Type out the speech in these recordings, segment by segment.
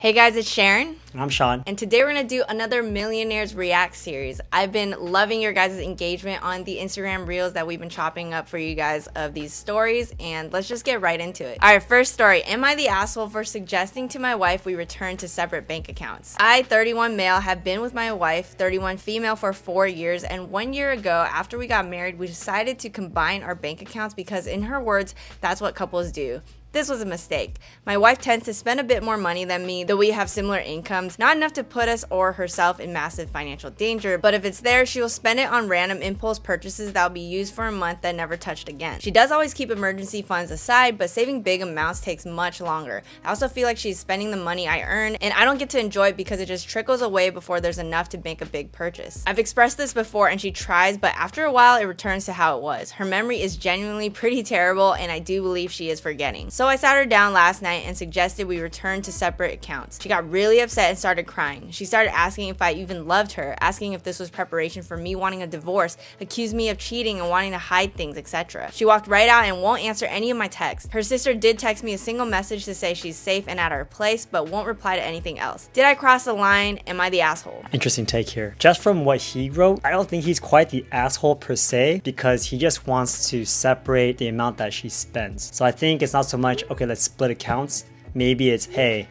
Hey guys, it's Sharon. And I'm Sean. And today we're going to do another Millionaires React series. I've been loving your guys' engagement on the Instagram Reels that we've been chopping up for you guys of these stories, and let's just get right into it. Alright, first story. Am I the asshole for suggesting to my wife we return to separate bank accounts? I, 31 male, have been with my wife, 31 female, for 4 years, and 1 year ago, after we got married, we decided to combine our bank accounts because, in her words, that's what couples do. This was a mistake. My wife tends to spend a bit more money than me, though we have similar incomes, not enough to put us or herself in massive financial danger, but if it's there, she will spend it on random impulse purchases that will be used for a month then never touched again. She does always keep emergency funds aside, but saving big amounts takes much longer. I also feel like she's spending the money I earn, and I don't get to enjoy it because it just trickles away before there's enough to make a big purchase. I've expressed this before and she tries, but after a while it returns to how it was. Her memory is genuinely pretty terrible, and I do believe she is forgetting. So I sat her down last night and suggested we return to separate accounts. She got really upset and started crying. She started asking if I even loved her, asking if this was preparation for me wanting a divorce, accused me of cheating and wanting to hide things, etc. She walked right out and won't answer any of my texts. Her sister did text me a single message to say she's safe and at her place, but won't reply to anything else. Did I cross the line? Am I the asshole? Interesting take here. Just from what he wrote, I don't think he's quite the asshole per se, because he just wants to separate the amount that she spends. So I think it's not so much, okay, let's split accounts. Maybe it's, hey,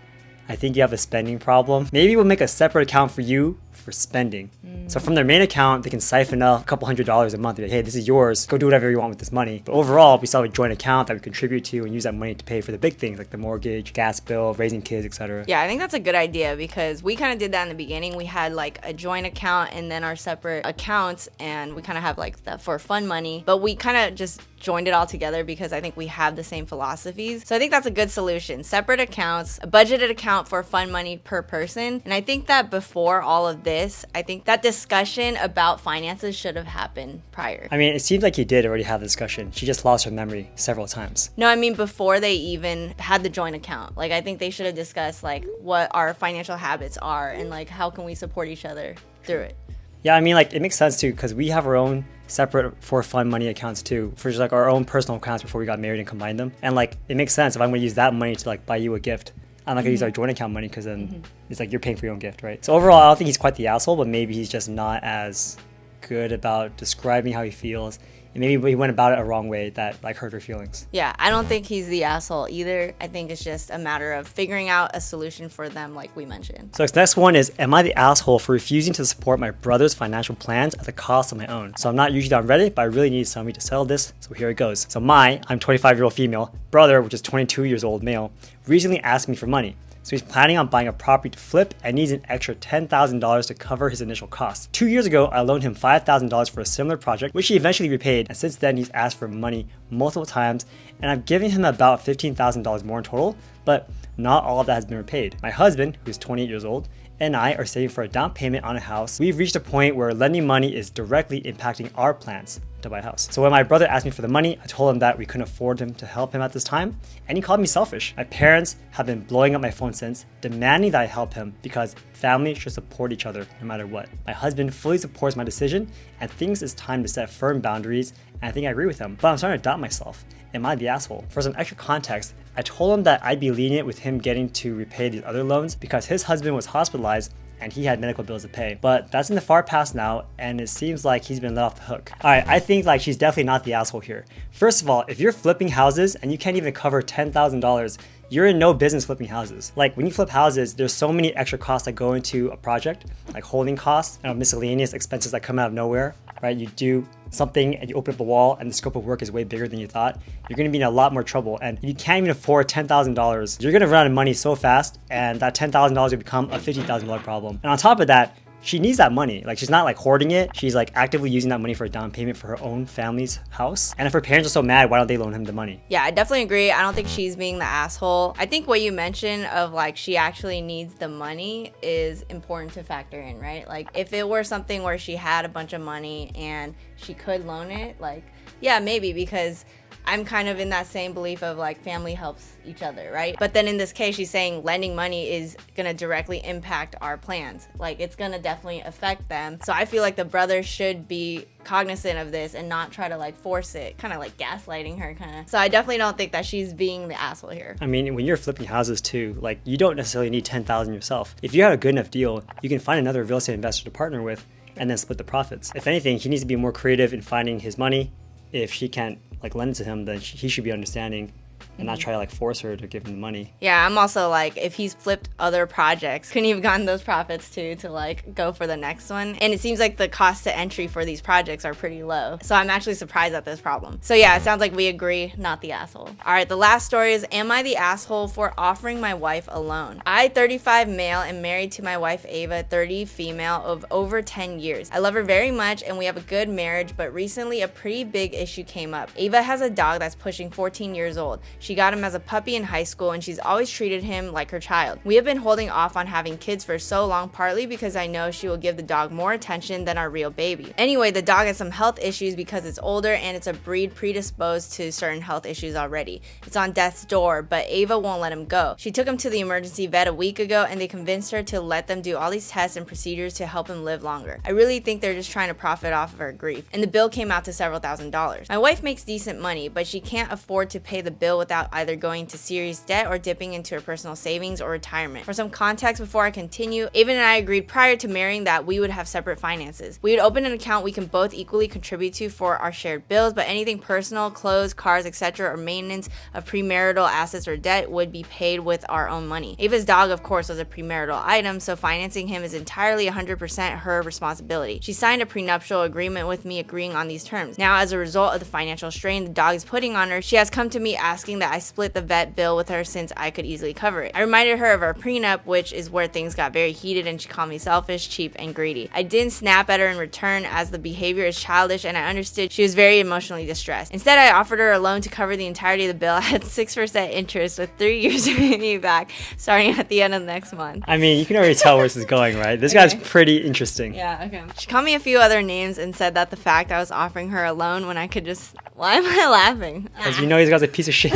I think you have a spending problem. Maybe we'll make a separate account for you for spending. So from their main account, they can siphon up a couple $100s a month. Like, hey, this is yours. Go do whatever you want with this money. But overall, we still have a joint account that we contribute to and use that money to pay for the big things like the mortgage, gas bill, raising kids, etc. Yeah, I think that's a good idea because we kind of did that in the beginning. We had like a joint account and then our separate accounts, and we kind of have like the for fun money, but we kind of just joined it all together because I think we have the same philosophies. So I think that's a good solution. Separate accounts, a budgeted account for fun money per person. And I think that before all of this, I think that discussion about finances should have happened prior. I mean, it seems like he did already have the discussion. She just lost her memory several times. No, I mean before they even had the joint account. Like, I think they should have discussed like what our financial habits are and like how can we support each other through it. Yeah, I mean, like, it makes sense too, because we have our own separate for fun money accounts too, for just like our own personal accounts before we got married and combined them. And like, it makes sense if I'm gonna use that money to like buy you a gift. I'm not gonna use our joint account money because then it's like you're paying for your own gift, right? So overall, I don't think he's quite the asshole, but maybe he's just not as good about describing how he feels. And maybe he went about it a wrong way that like hurt her feelings. Yeah, I don't think he's the asshole either. I think it's just a matter of figuring out a solution for them like we mentioned. So this next one is, am I the asshole for refusing to support my brother's financial plans at the cost of my own? So I'm not usually on Reddit, but I really need somebody to settle this, so here it goes. So I'm 25-year-old female, brother, which is 22 years old male, recently asked me for money. So he's planning on buying a property to flip and needs an extra $10,000 to cover his initial costs. 2 years ago, I loaned him $5,000 for a similar project, which he eventually repaid, and since then he's asked for money multiple times, and I've given him about $15,000 more in total, but not all of that has been repaid. My husband, who's 28 years old, and I are saving for a down payment on a house. We've reached a point where lending money is directly impacting our plans to buy a house. So when my brother asked me for the money, I told him that we couldn't afford him to help him at this time, and he called me selfish. My parents have been blowing up my phone since, demanding that I help him because family should support each other no matter what. My husband fully supports my decision and thinks it's time to set firm boundaries, and I think I agree with him, but I'm starting to doubt myself. Am I the asshole? For some extra context, I told him that I'd be lenient with him getting to repay these other loans because his husband was hospitalized and he had medical bills to pay. But that's in the far past now, and it seems like he's been let off the hook. Alright, I think like she's definitely not the asshole here. First of all, if you're flipping houses and you can't even cover $10,000, you're in no business flipping houses. Like, when you flip houses, there's so many extra costs that go into a project, like holding costs and miscellaneous expenses that come out of nowhere, right? You do something and you open up a wall and the scope of work is way bigger than you thought, you're gonna be in a lot more trouble. And if you can't even afford $10,000, you're gonna run out of money so fast, and that $10,000 will become a $50,000 problem. And on top of that, she needs that money. Like, she's not like hoarding it. She's like actively using that money for a down payment for her own family's house. And if her parents are so mad, why don't they loan him the money? Yeah, I definitely agree. I don't think she's being the asshole. I think what you mentioned of like she actually needs the money is important to factor in, right? Like, if it were something where she had a bunch of money and she could loan it, like, yeah, maybe, because I'm kind of in that same belief of like family helps each other, right? But then in this case, she's saying lending money is gonna directly impact our plans. Like it's gonna definitely affect them. So I feel like the brother should be cognizant of this and not try to like force it, kind of like gaslighting her kind of. So I definitely don't think that she's being the asshole here. I mean, when you're flipping houses too, like you don't necessarily need 10,000 yourself. If you have a good enough deal, you can find another real estate investor to partner with and then split the profits. If anything, he needs to be more creative in finding his money. If she can't like lend to him, then he should be understanding and not try to like force her to give him the money. Yeah, I'm also like, if he's flipped other projects, couldn't he have gotten those profits too to like go for the next one? And it seems like the cost to entry for these projects are pretty low. So I'm actually surprised at this problem. So yeah, it sounds like we agree, not the asshole. All right, the last story is, am I the asshole for offering my wife a loan? I, 35 male, am married to my wife Ava, 30 female, of over 10 years. I love her very much and we have a good marriage, but recently a pretty big issue came up. Ava has a dog that's pushing 14 years old. She got him as a puppy in high school and she's always treated him like her child. We have been holding off on having kids for so long, partly because I know she will give the dog more attention than our real baby. Anyway, the dog has some health issues because it's older and it's a breed predisposed to certain health issues already. It's on death's door, but Ava won't let him go. She took him to the emergency vet a week ago and they convinced her to let them do all these tests and procedures to help him live longer. I really think they're just trying to profit off of her grief, and the bill came out to several $1,000s. My wife makes decent money, but she can't afford to pay the bill without either going to serious debt or dipping into her personal savings or retirement. For some context before I continue, Ava and I agreed prior to marrying that we would have separate finances. We would open an account we can both equally contribute to for our shared bills, but anything personal, clothes, cars, etc., or maintenance of premarital assets or debt would be paid with our own money. Ava's dog, of course, was a premarital item, so financing him is entirely 100% her responsibility. She signed a prenuptial agreement with me agreeing on these terms. Now, as a result of the financial strain the dog is putting on her, she has come to me asking that I split the vet bill with her since I could easily cover it. I reminded her of our prenup, which is where things got very heated and she called me selfish, cheap, and greedy. I didn't snap at her in return as the behavior is childish and I understood she was very emotionally distressed. Instead, I offered her a loan to cover the entirety of the bill at 6% interest with 3 years to pay me back starting at the end of next month. I mean, you can already tell where this is going, right? This guy's pretty interesting. Yeah, okay. She called me a few other names and said that the fact I was offering her a loan when I could just... Why am I laughing? Because you know this guy's a piece of shit.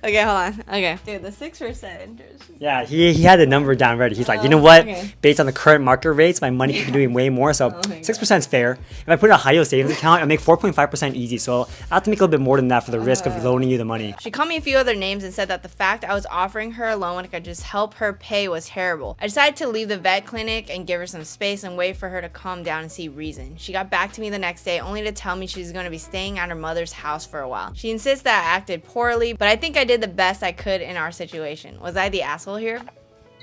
Okay, hold on. Okay. Dude, the 6% interest. Yeah, he had the number down ready. He's like, you know what? Okay. Based on the current market rates, my money could be doing way more, so 6% is fair. If I put in a high yield savings account, I make 4.5% easy, so I have to make a little bit more than that for the risk of loaning you the money. She called me a few other names and said that the fact I was offering her a loan when I could just help her pay was terrible. I decided to leave the vet clinic and give her some space and wait for her to calm down and see reason. She got back to me the next day only to tell me she's going to be staying at her mother's house for a while. She insists that I acted poorly, but I think I did the best I could in our situation. Was I the asshole here?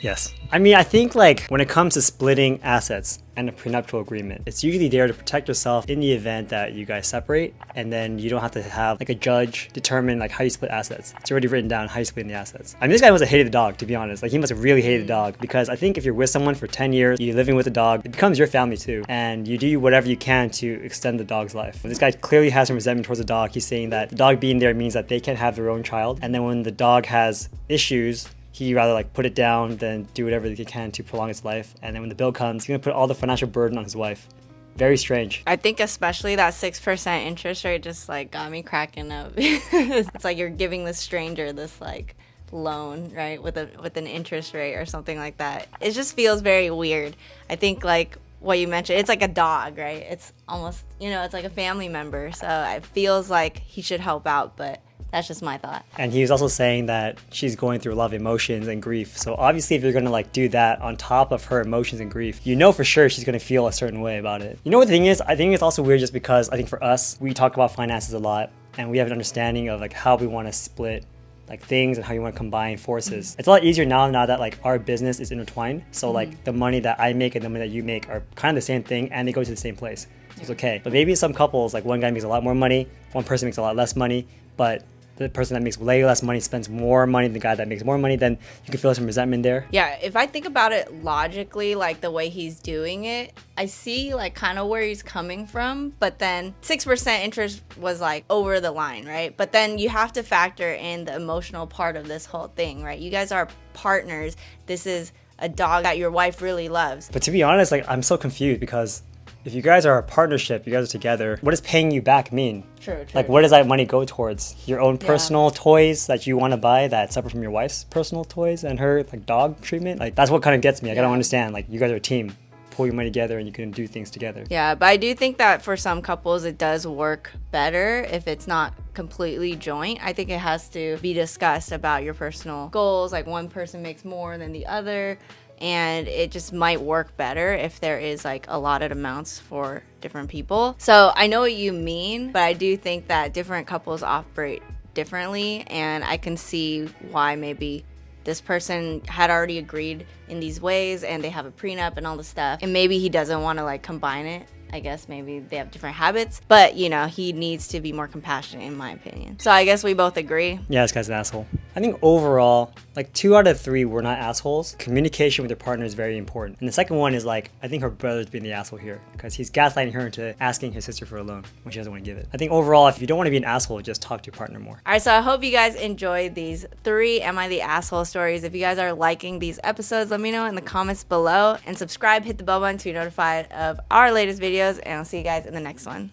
Yes. I mean, I think like when it comes to splitting assets and a prenuptial agreement, it's usually there to protect yourself in the event that you guys separate, and then you don't have to have like a judge determine like how you split assets. It's already written down how you split the assets. I mean, this guy must have hated the dog, to be honest. Like he must have really hated the dog, because I think if you're with someone for 10 years, you're living with a dog, it becomes your family too, and you do whatever you can to extend the dog's life. This guy clearly has some resentment towards the dog. He's saying that the dog being there means that they can't have their own child, and then when the dog has issues, he'd rather like put it down than do whatever he can to prolong its life. And then when the bill comes, he's gonna put all the financial burden on his wife. Very strange. I think especially that 6% interest rate just like got me cracking up. It's like you're giving this stranger this like loan, right, with an interest rate or something like that. It just feels very weird. I think like what you mentioned, it's like a dog, right? It's almost, you know, it's like a family member. So it feels like he should help out, but that's just my thought. And he was also saying that she's going through a lot of emotions and grief. So obviously if you're gonna like do that on top of her emotions and grief, you know for sure she's gonna feel a certain way about it. You know what the thing is? I think it's also weird just because I think for us, we talk about finances a lot and we have an understanding of like how we wanna split like things and how you want to combine forces. Mm-hmm. It's a lot easier now that like our business is intertwined. So like the money that I make and the money that you make are kind of the same thing and they go to the same place. So it's okay. But maybe in some couples, like one guy makes a lot more money, one person makes a lot less money, but the person that makes way less money spends more money than the guy that makes more money, then you can feel some resentment there. Yeah, if I think about it logically, like the way he's doing it, I see like kind of where he's coming from, but then 6% interest was like over the line, right? But then you have to factor in the emotional part of this whole thing, right? You guys are partners. This is a dog that your wife really loves. But to be honest, like I'm so confused because if you guys are a partnership, you guys are together, what does paying you back mean? True. Like, where does that money go towards? Your own personal toys that you want to buy that's separate from your wife's personal toys and her like dog treatment? Like, that's what kind of gets me. Like, I don't understand. Like, you guys are a team. Pull your money together and you can do things together. Yeah, but I do think that for some couples it does work better if it's not completely joint. I think it has to be discussed about your personal goals. Like, one person makes more than the other, and it just might work better if there is like allotted amounts for different people. So I know what you mean, but I do think that different couples operate differently, and I can see why maybe this person had already agreed in these ways and they have a prenup and all this stuff, and maybe he doesn't want to like combine it. I guess maybe they have different habits, but you know, he needs to be more compassionate in my opinion. So I guess we both agree. Yeah, this guy's an asshole. I think overall, like 2 out of 3 were not assholes. Communication with your partner is very important. And the second one is like, I think her brother's being the asshole here because he's gaslighting her into asking his sister for a loan when she doesn't want to give it. I think overall, if you don't want to be an asshole, just talk to your partner more. All right, so I hope you guys enjoyed these 3 Am I the Asshole stories. If you guys are liking these episodes, let me know in the comments below, and subscribe, hit the bell button to be notified of our latest videos, and I'll see you guys in the next one.